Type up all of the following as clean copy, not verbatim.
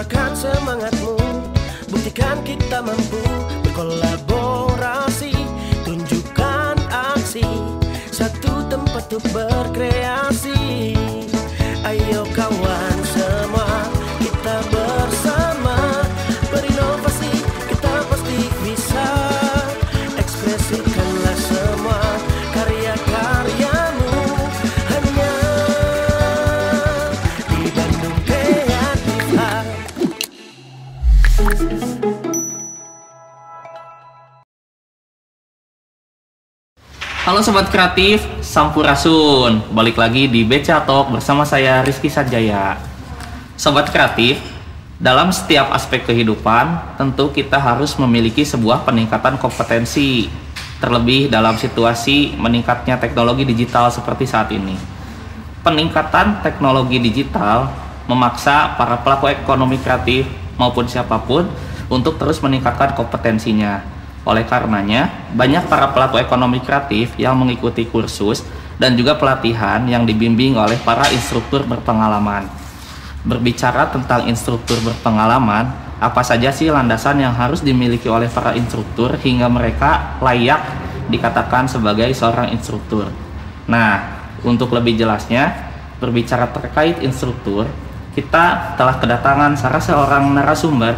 Nyalakan semangatmu, buktikan kita mampu berkolaborasi, tunjukkan aksi, satu tempat untuk berkreasi. Ayo kawan semua, kita bersama berinovasi, kita pasti bisa. Ekspresikanlah semua karya-karyamu hanya di Bandung Kreatif Hub. Halo Sobat Kreatif, Sampurasun. Balik lagi di Beca Talk bersama saya Rizky Sanjaya. Sobat Kreatif, dalam setiap aspek kehidupan tentu kita harus memiliki sebuah peningkatan kompetensi, terlebih dalam situasi meningkatnya teknologi digital seperti saat ini. Peningkatan teknologi digital memaksa para pelaku ekonomi kreatif maupun siapapun untuk terus meningkatkan kompetensinya. Oleh karenanya, banyak para pelaku ekonomi kreatif yang mengikuti kursus dan juga pelatihan yang dibimbing oleh para instruktur berpengalaman. Berbicara tentang instruktur berpengalaman, apa saja sih landasan yang harus dimiliki oleh para instruktur hingga mereka layak dikatakan sebagai seorang instruktur? Nah, untuk lebih jelasnya, berbicara terkait instruktur, kita telah kedatangan salah seorang narasumber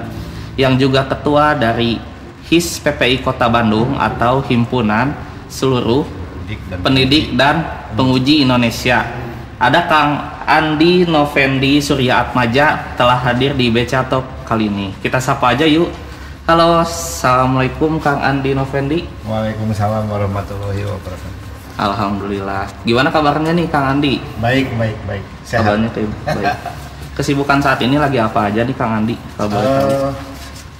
yang juga ketua dari HIS PPI Kota Bandung atau Himpunan Seluruh Pendidik dan Penguji Indonesia. Ada Kang Andi Novendi Surya Atmaja telah hadir di Beca Talk kali ini. Kita sapa aja yuk. Halo, assalamualaikum Kang Andi Novendi. Waalaikumsalam warahmatullahi wabarakatuh. Alhamdulillah. Gimana kabarnya nih Kang Andi? Baik. Sehat. Kabarnya baik. Kesibukan saat ini lagi apa aja nih Kang Andi? Kalau boleh tahu.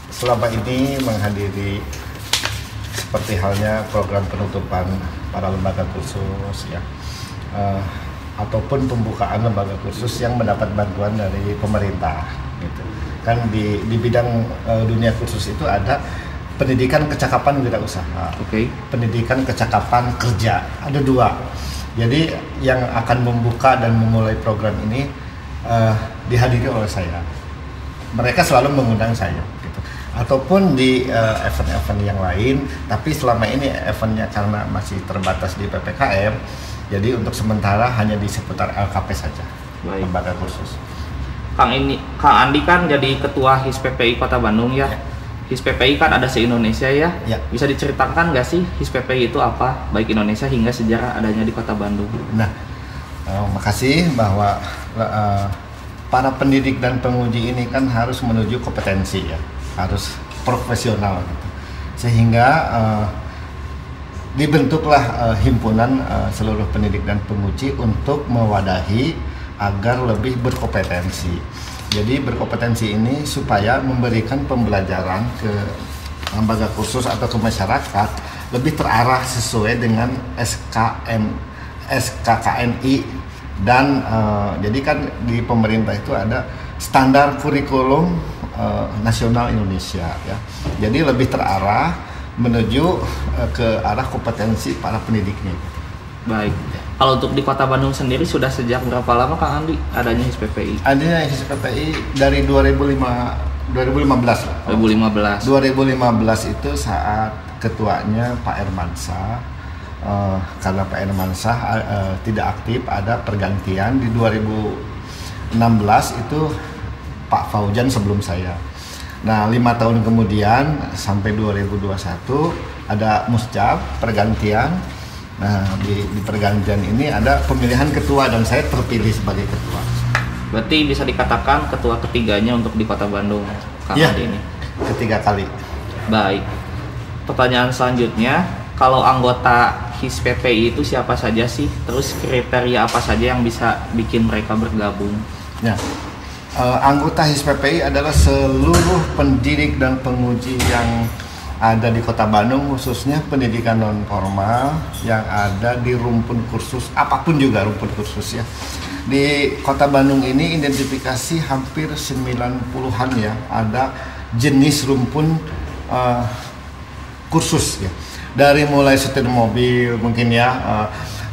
Selama ini menghadiri seperti halnya program penutupan para lembaga kursus ya, ataupun pembukaan lembaga kursus yang mendapat bantuan dari pemerintah gitu. Kan di bidang dunia kursus itu ada pendidikan kecakapan wirausaha, pendidikan kecakapan kerja, ada dua. Jadi yang akan membuka dan memulai program ini dihadiri oleh saya. Mereka selalu mengundang saya gitu. Ataupun di event-event yang lain, tapi selama ini eventnya karena masih terbatas di PPKM, jadi untuk sementara hanya di seputar LKP saja, lembaga kursus. Kang Andi kan jadi ketua HIS PPI Kota Bandung ya. HIS PPI kan ada se-Indonesia ya. Bisa diceritakan nggak sih HIS PPI itu apa, baik Indonesia hingga sejarah adanya di Kota Bandung? Nah, makasih bahwa para pendidik dan penguji ini kan harus menuju kompetensi ya, harus profesional gitu. Sehingga dibentuklah himpunan seluruh pendidik dan penguji untuk mewadahi agar lebih berkompetensi. Jadi berkompetensi ini supaya memberikan pembelajaran ke lembaga kursus atau ke masyarakat lebih terarah sesuai dengan SKKNI. Dan jadi kan di pemerintah itu ada standar kurikulum nasional Indonesia ya. Jadi lebih terarah menuju ke arah kompetensi para pendidiknya. Baik. Kalau untuk di Kota Bandung sendiri sudah sejak berapa lama Kang Andi adanya HIS PPI? Adanya HIS PPI dari 2015 lah. 2015 itu saat ketuanya Pak Ermansyah. Karena Pak Ermansyah tidak aktif, ada pergantian di 2016 itu Pak Faujan sebelum saya. Nah 5 tahun kemudian sampai 2021 ada muscab pergantian. Nah di pergantian ini ada pemilihan ketua dan saya terpilih sebagai ketua. Berarti bisa dikatakan ketua ketiganya untuk di Kota Bandung Kang Andi ini. Ketiga kali. Baik. Pertanyaan selanjutnya, kalau anggota HIS PPI itu siapa saja sih? Terus kriteria apa saja yang bisa bikin mereka bergabung? Ya, anggota HIS PPI adalah seluruh pendidik dan penguji yang ada di Kota Bandung, khususnya pendidikan non formal yang ada di rumpun kursus, apapun juga rumpun kursus ya. Di Kota Bandung ini identifikasi hampir 90-an ya, ada jenis rumpun kursus ya. Dari mulai setir mobil mungkin ya,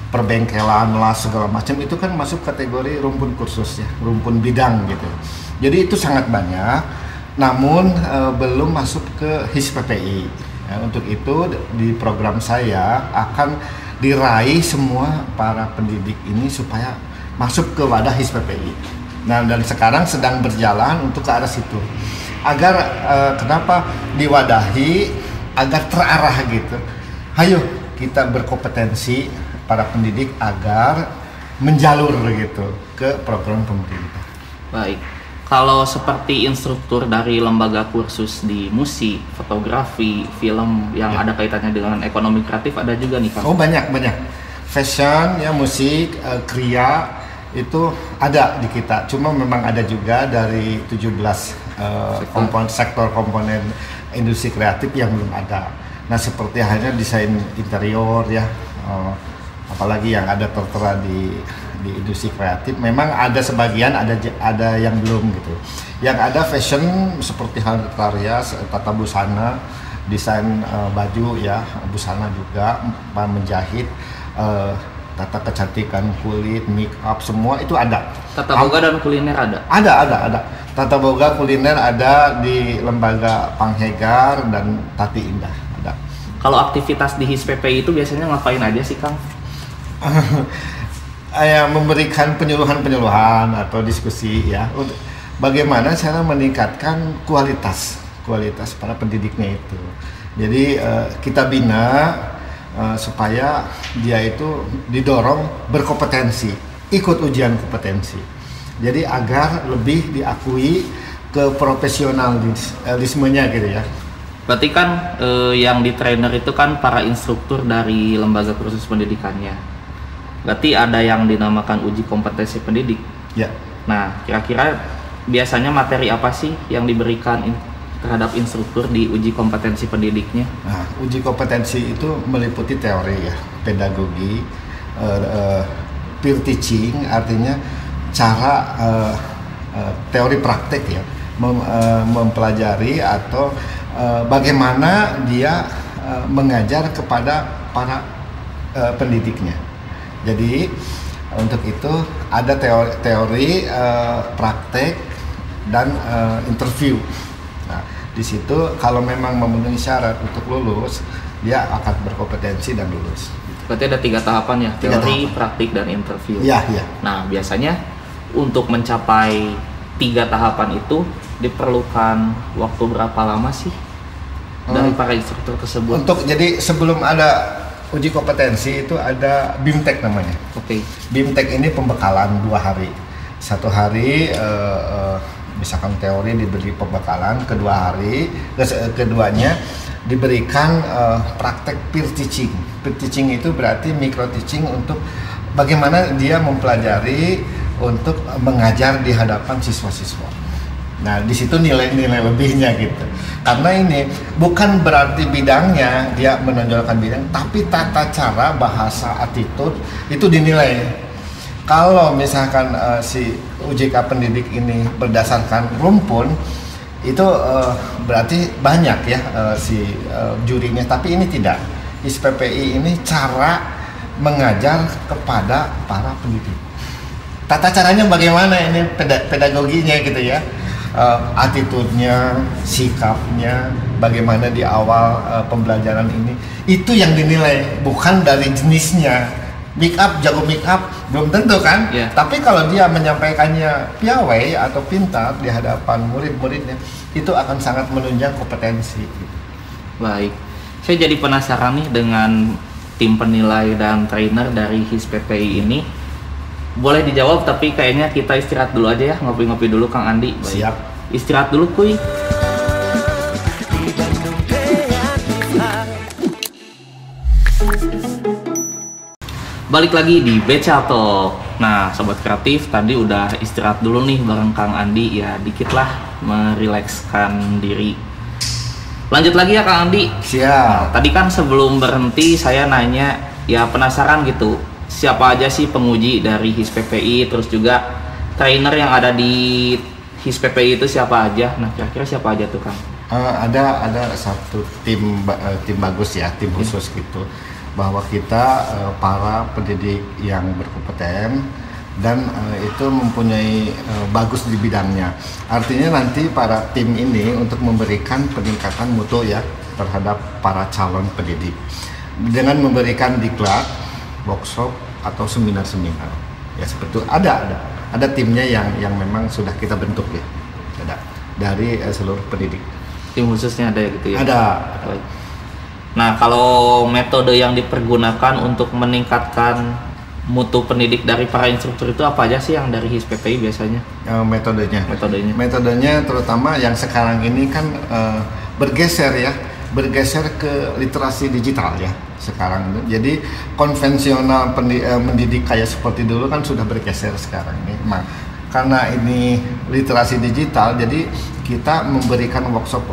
perbengkelan lah segala macam itu kan masuk kategori rumpun kursus ya, rumpun bidang gitu. Jadi itu sangat banyak, namun belum masuk ke HIS PPI. Ya, untuk itu di program saya akan diraih semua para pendidik ini supaya masuk ke wadah HIS PPI. Nah, dan sekarang sedang berjalan untuk ke arah situ. Agar kenapa diwadahi agar terarah gitu. Ayo kita berkompetensi para pendidik agar menjalur gitu ke program pemerintah. Baik. Kalau seperti instruktur dari lembaga kursus di musik, fotografi, film yang ada kaitannya dengan ekonomi kreatif ada juga nih Kang? Oh banyak. Fashion, ya musik, kriya itu ada di kita. Cuma memang ada juga dari 17 sektor komponen industri kreatif yang belum ada. Nah seperti halnya desain interior ya, apalagi yang ada tertera di industri kreatif, memang ada sebagian, ada yang belum gitu. Yang ada fashion seperti hal karya, tata busana, desain baju ya, busana juga, menjahit, tata kecantikan kulit, make up, semua itu ada. Tata boga dan kuliner ada? Ada. Tata boga kuliner ada di lembaga Panghegar dan Tati Indah ada. Kalau aktivitas di HIS PPI itu biasanya ngapain aja sih Kang? Memberikan penyuluhan atau diskusi ya untuk bagaimana cara meningkatkan kualitas para pendidiknya itu. Jadi kita bina supaya dia itu didorong berkompetensi, ikut ujian kompetensi. Jadi agar lebih diakui ke profesionalismenya gitu ya. Berarti kan yang di trainer itu kan para instruktur dari lembaga kursus pendidikannya. Berarti ada yang dinamakan uji kompetensi pendidik. Ya. Nah, kira-kira biasanya materi apa sih yang diberikan terhadap instruktur di uji kompetensi pendidiknya? Nah, uji kompetensi itu meliputi teori ya, pedagogi, peer teaching, artinya cara teori praktek ya, mempelajari atau bagaimana dia mengajar kepada para pendidiknya. Jadi untuk itu ada teori praktek dan interview. Nah, di situ kalau memang memenuhi syarat untuk lulus, dia akan berkompetensi dan lulus. Berarti ada 3 tahapan ya, teori, praktik, dan interview. Iya. Nah, biasanya untuk mencapai 3 tahapan itu diperlukan waktu berapa lama sih dari para instruktur tersebut? Jadi sebelum ada uji kompetensi itu ada BIMTEK namanya. Oke. BIMTEK ini pembekalan 2 hari. 1 hari misalkan teori diberi pembekalan, keduanya diberikan praktek peer teaching. Peer teaching itu berarti micro teaching untuk bagaimana dia mempelajari untuk mengajar di hadapan siswa-siswa. Nah, di situ nilai-nilai lebihnya gitu. Karena ini bukan berarti bidangnya dia menonjolkan bidang, tapi tata cara, bahasa, attitude itu dinilai. Kalau misalkan si UJK pendidik ini berdasarkan rumpun, itu berarti banyak ya jurinya, tapi ini tidak. HIS PPI ini cara mengajar kepada para pendidik. Tata caranya bagaimana ini pedagoginya gitu ya. Attitude-nya, sikapnya, bagaimana di awal pembelajaran ini, itu yang dinilai, bukan dari jenisnya. Make up, jago make up, belum tentu kan? Yeah. Tapi kalau dia menyampaikannya piawai atau pintar di hadapan murid-muridnya, itu akan sangat menunjang kompetensi. Baik, saya jadi penasaran nih dengan tim penilai dan trainer dari HIS PPI ini. Boleh dijawab, tapi kayaknya kita istirahat dulu aja ya, ngopi-ngopi dulu Kang Andi. Baik. Siap. Istirahat dulu kuy. Balik lagi di Beca Talk. Nah, sobat kreatif, tadi udah istirahat dulu nih bareng Kang Andi, ya dikit lah merilekskan diri. Lanjut lagi ya Kang Andi. Siap. Nah, tadi kan sebelum berhenti saya nanya, ya penasaran gitu, siapa aja sih penguji dari HIS PPI, terus juga trainer yang ada di HIS PPI itu siapa aja? Nah, kira-kira siapa aja tuh Kang? Ada satu tim bagus ya, tim khusus gitu, bahwa kita para pendidik yang berkompeten dan itu mempunyai bagus di bidangnya. Artinya nanti para tim ini untuk memberikan peningkatan mutu ya terhadap para calon pendidik dengan memberikan diklat, workshop atau seminar-seminar. Ya seperti itu ada timnya yang memang sudah kita bentuk ya. Ada dari seluruh pendidik. Tim khususnya ada gitu ya? Ada. Nah, kalau metode yang dipergunakan untuk meningkatkan mutu pendidik dari para instruktur itu apa aja sih yang dari HISPPI biasanya? Metodenya terutama yang sekarang ini kan bergeser ke literasi digital ya sekarang. Jadi konvensional mendidik kayak seperti dulu kan sudah bergeser sekarang ini. Karena ini literasi digital, jadi kita memberikan workshop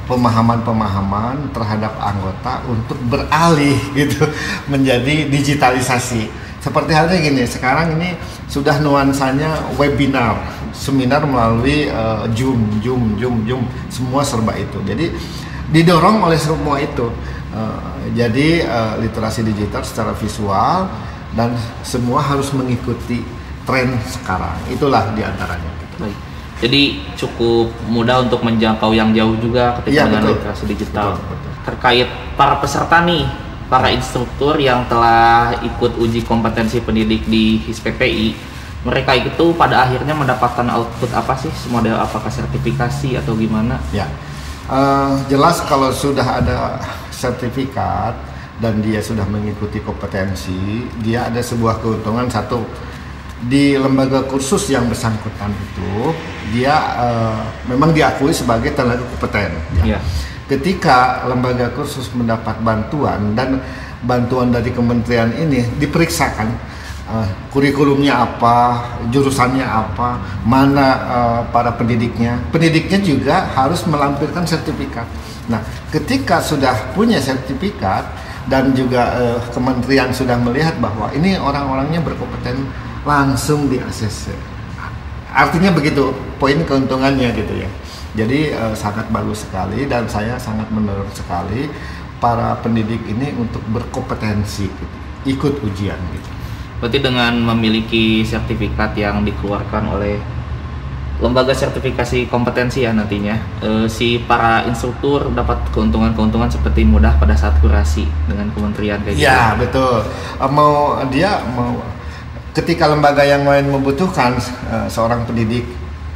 pemahaman terhadap anggota untuk beralih gitu menjadi digitalisasi. Seperti halnya gini, sekarang ini sudah nuansanya webinar, seminar melalui Zoom, semua serba itu. Jadi didorong oleh semua itu. Jadi literasi digital secara visual dan semua harus mengikuti tren sekarang. Itulah diantaranya. Baik. Jadi cukup mudah untuk menjangkau yang jauh juga ketika dengan literasi digital. Betul. Terkait para peserta nih, para instruktur yang telah ikut uji kompetensi pendidik di HISPPI, mereka itu pada akhirnya mendapatkan output apa sih? Model apakah sertifikasi atau gimana? Ya, jelas kalau sudah ada sertifikat dan dia sudah mengikuti kompetensi, dia ada sebuah keuntungan. Satu, di lembaga kursus yang bersangkutan itu dia memang diakui sebagai tenaga kompeten ya. Ketika lembaga kursus mendapat bantuan dan bantuan dari kementerian ini diperiksakan kurikulumnya apa, jurusannya apa, mana para pendidiknya juga harus melampirkan sertifikat. Nah, ketika sudah punya sertifikat dan juga kementerian sudah melihat bahwa ini orang-orangnya berkompeten, langsung di ACC. Artinya begitu poin keuntungannya gitu ya. Jadi sangat bagus sekali dan saya sangat mendorong sekali para pendidik ini untuk berkompetensi gitu, ikut ujian gitu. Berarti dengan memiliki sertifikat yang dikeluarkan oleh lembaga sertifikasi kompetensi ya nantinya, si para instruktur dapat keuntungan-keuntungan seperti mudah pada saat kurasi dengan kementerian kayak gitu. Ya betul. Mau ketika lembaga yang lain membutuhkan seorang pendidik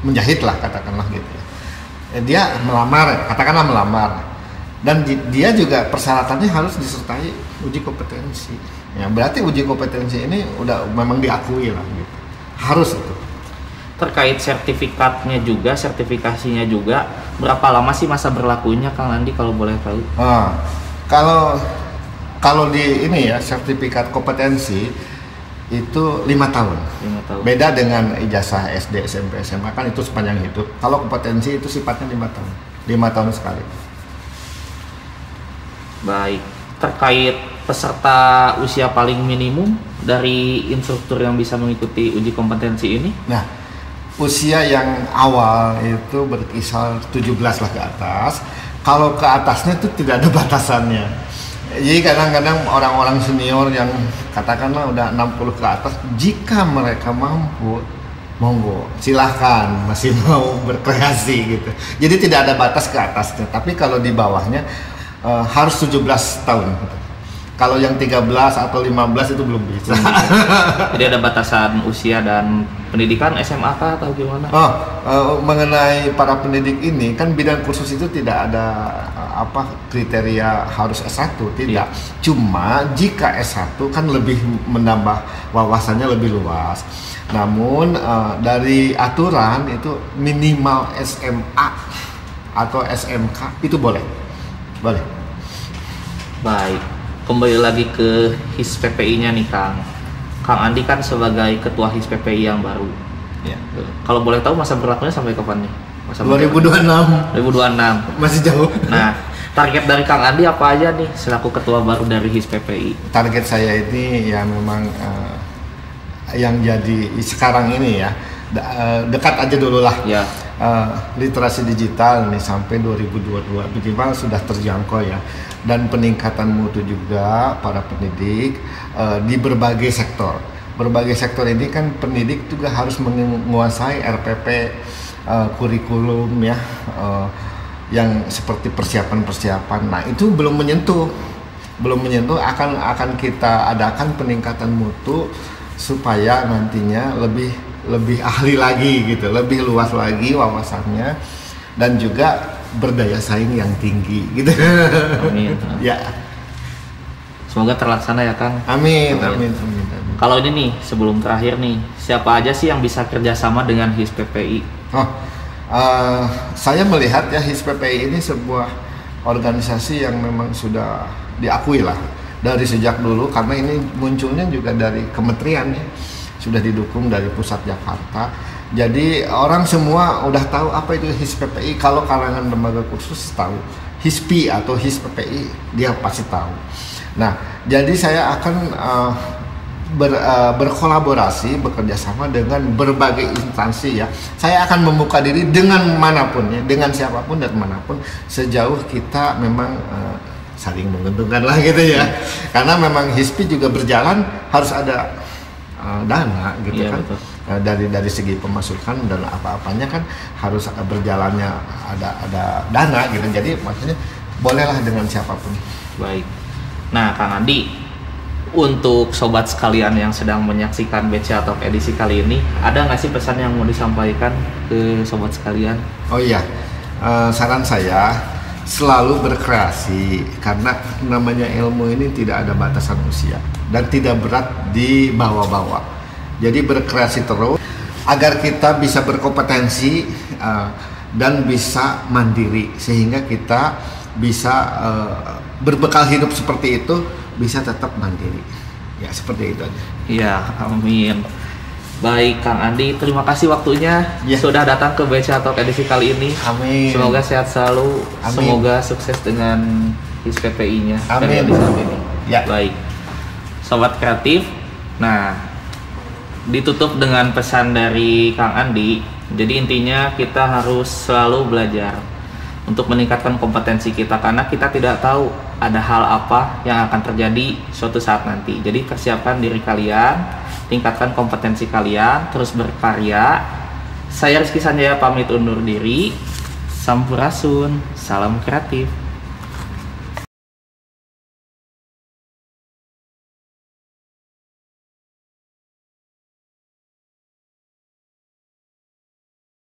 menjahit lah katakanlah gitu ya. Dia katakanlah melamar dan dia juga persyaratannya harus disertai uji kompetensi. Ya, berarti uji kompetensi ini udah memang diakui lah gitu. Harus itu. Terkait sertifikasinya juga, berapa lama sih masa berlakunya Kang Andi kalau boleh tahu? Kalau di ini ya sertifikat kompetensi itu 5 tahun. Beda dengan ijazah SD, SMP, SMA kan itu sepanjang hidup. Kalau kompetensi itu sifatnya 5 tahun. 5 tahun sekali. Baik. Terkait peserta usia paling minimum dari instruktur yang bisa mengikuti uji kompetensi ini? Nah, usia yang awal itu berkisar 17 lah ke atas. Kalau ke atasnya itu tidak ada batasannya. Jadi kadang-kadang orang-orang senior yang katakanlah udah 60 ke atas, jika mereka mampu, monggo silahkan masih mau berkreasi gitu. Jadi tidak ada batas ke atasnya, tapi kalau di bawahnya harus 17 tahun. Kalau yang 13 atau 15 itu belum bisa. Jadi ada batasan usia dan pendidikan SMA kah atau gimana? Mengenai para pendidik ini kan bidang kursus itu tidak ada kriteria harus S1, tidak. Cuma jika S1 kan lebih menambah wawasannya lebih luas. Namun dari aturan itu minimal SMA atau SMK itu boleh. Baik. Kembali lagi ke HISPPI-nya nih Kang Andi kan sebagai ketua HISPPI yang baru ya. Kalau boleh tahu masa berlakunya sampai kapan nih? 2026 masih jauh. Nah, target dari Kang Andi apa aja nih selaku ketua baru dari HISPPI? Target saya ini ya memang yang jadi sekarang ini ya dekat aja dulu lah ya. Literasi digital nih sampai 2022 minimal sudah terjangkau ya, dan peningkatan mutu juga para pendidik di berbagai sektor berbagai sektor ini kan pendidik juga harus menguasai RPP, kurikulum ya, yang seperti persiapan. Nah itu belum menyentuh akan kita adakan peningkatan mutu supaya nantinya lebih ahli lagi gitu, lebih luas lagi wawasannya dan juga berdaya saing yang tinggi gitu. Amin. Ya. Semoga terlaksana ya Kang. Amin. Kalau ini nih, sebelum terakhir nih, siapa aja sih yang bisa kerjasama dengan HIS PPI? Saya melihat ya HIS PPI ini sebuah organisasi yang memang sudah diakui lah dari sejak dulu, karena ini munculnya juga dari kementerian ya, sudah didukung dari pusat Jakarta. Jadi orang semua udah tahu apa itu HIS PPI. Kalau kalangan lembaga kursus tahu, HISPI atau HIS PPI dia pasti tahu. Nah, jadi saya akan berkolaborasi, bekerjasama dengan berbagai instansi ya. Saya akan membuka diri dengan manapun ya, dengan siapapun dan manapun, sejauh kita memang saling menguntungkan lah gitu ya. Karena memang HISPI juga berjalan harus ada dana gitu ya, kan. Betul. Dari segi pemasukan dan apa-apanya kan harus berjalannya ada dana gitu. Jadi maksudnya bolehlah dengan siapapun. Baik. Nah, Kang Andi, untuk sobat sekalian yang sedang menyaksikan BCA Talk edisi kali ini, ada nggak sih pesan yang mau disampaikan ke sobat sekalian? Oh iya, saran saya selalu berkreasi, karena namanya ilmu ini tidak ada batasan usia dan tidak berat dibawa-bawa. Jadi berkreasi terus agar kita bisa berkompetensi dan bisa mandiri, sehingga kita bisa berbekal hidup seperti itu, bisa tetap mandiri ya, seperti itu aja. Iya, amin. Baik Kang Andi, terima kasih waktunya sudah datang ke BCA Talk edisi kali ini. Amin. Semoga sehat selalu. Amin. Semoga sukses dengan HIS PPI-nya. Amin. Ini. Ya. Baik, sobat kreatif. Nah, ditutup dengan pesan dari Kang Andi. Jadi intinya kita harus selalu belajar untuk meningkatkan kompetensi kita, karena kita tidak tahu ada hal apa yang akan terjadi suatu saat nanti. Jadi persiapkan diri kalian, tingkatkan kompetensi kalian, terus berkarya. Saya Rizky Sanjaya pamit undur diri. Sampurasun, salam kreatif.